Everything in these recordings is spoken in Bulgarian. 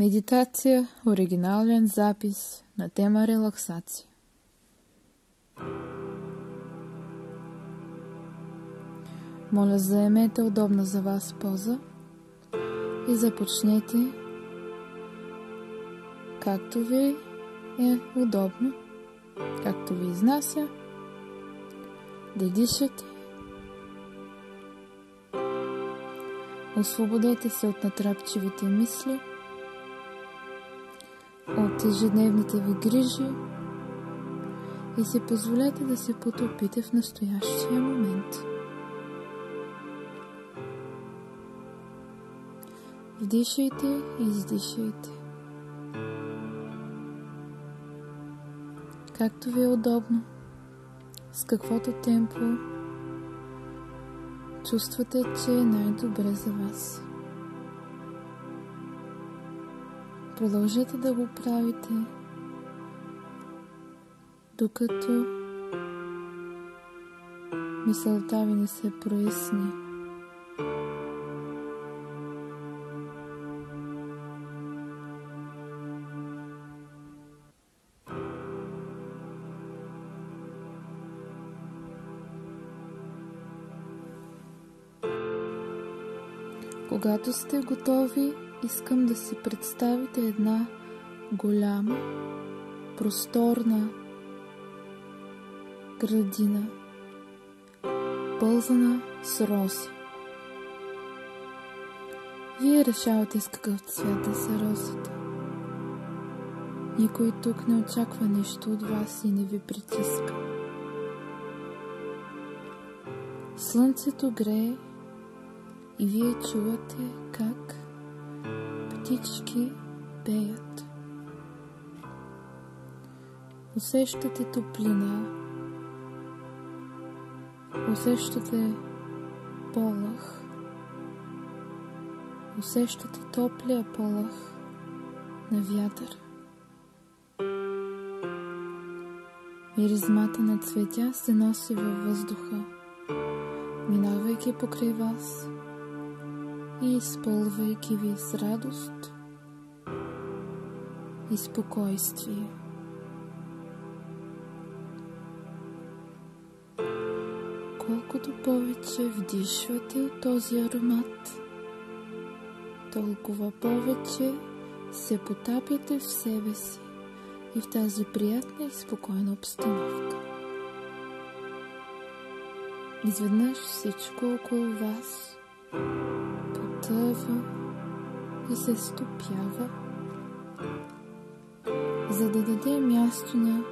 Медитация – оригинален запис на тема релаксация. Моля, заемете удобна за вас поза и започнете както ви е удобно, както ви изнася, да дишате. Освободете се от натрапчивите мисли, от ежедневните ви грижи и си позволете да се потопите в настоящия момент. Вдишайте и издишайте. Както ви е удобно, с каквото темпо чувствате, че е най-добре за вас. Продължете да го правите, докато мисълта ви не се проясни. Когато сте готови, искам да си представите една голяма, просторна градина, пълзана с рози. Вие решавате с какъв цвят да са розите. Никой тук не очаква нещо от вас и не ви притиска. Слънцето грее и вие чувате как птички пеят. Усещате топлина, усещате полъх, усещате топлия полъх на вятър. Миризмата на цветя се носи във въздуха, минавайки покрай вас и изпълвайки ви с радост и спокойствие. Колкото повече вдишвате от този аромат, толкова повече се потапяте в себе си и в тази приятна и спокойна обстановка. Изведнъж всичко около вас потъва и се стопява, за да даде място на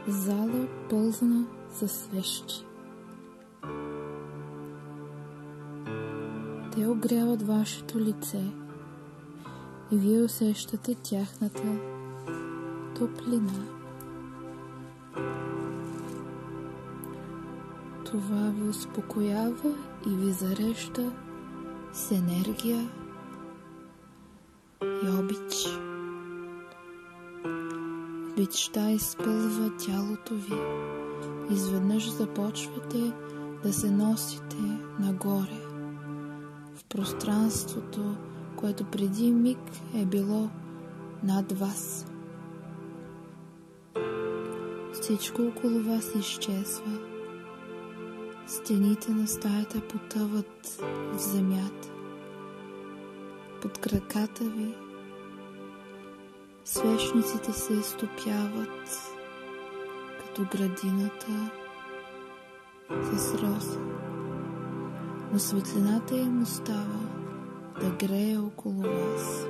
зала, пълзана със свещи. Те огряват вашето лице и вие усещате тяхната топлина. Това ви успокоява и ви зарежда с енергия и обич. Обичта изпълва тялото ви. Изведнъж започвате да се носите нагоре в пространството, което преди миг е било над вас. Всичко около вас изчезва. Стените на стаята потъват в земята. Под краката ви свещниците се изтопяват като градината с роза, но светлината им остава да грее около вас.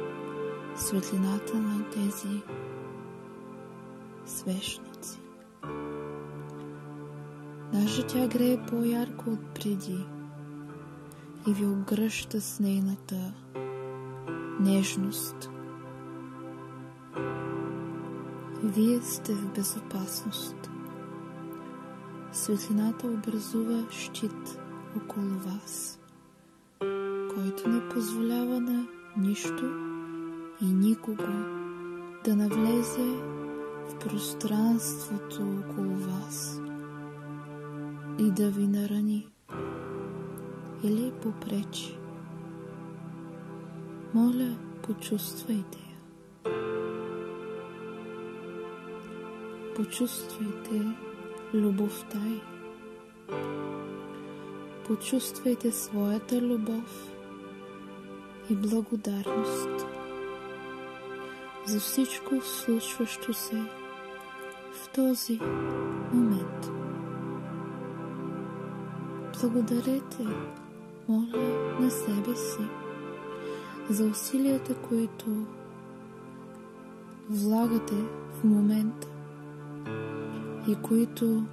Светлината на тези свещници. Даже тя грее по-ярко от преди и ви обгръща с нейната нежност. Вие сте в безопасност. Светлината образува щит около вас, който не позволява на нищо и никого да навлезе в пространството около вас и да ви нарани или попречи. Моля, почувствайте я. почувствайте любовта й. Почувствайте своята любов и благодарност за всичко случващо се в този момент. Благодарете, моля, на себе си за усилията, които влагате в момента и които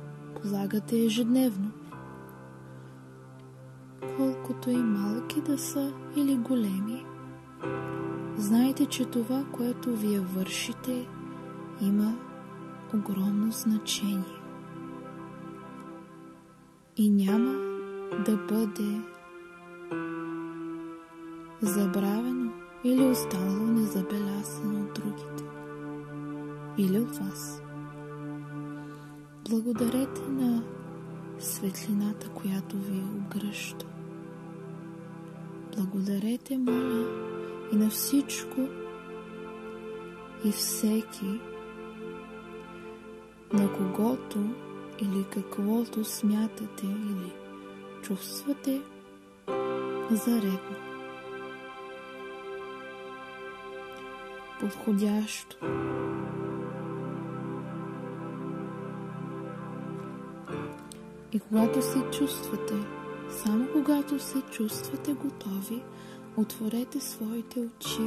полагате ежедневно. Колкото и малки да са или големи, знайте, че това, което вие вършите, има огромно значение и няма да бъде забравено или останало незабелязано от другите или от вас. Благодарете на светлината, която ви обгръща. Благодарете, моля, и на всичко и всеки, на когото или каквото смятате или чувствате за редно, подходящо. И когато се чувствате, само когато се чувствате готови, отворете своите очи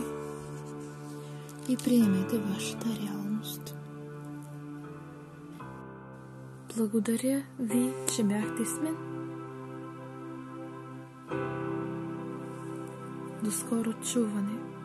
и приемете вашата реалност. Благодаря ви, че бяхте с мен. До скоро чуване.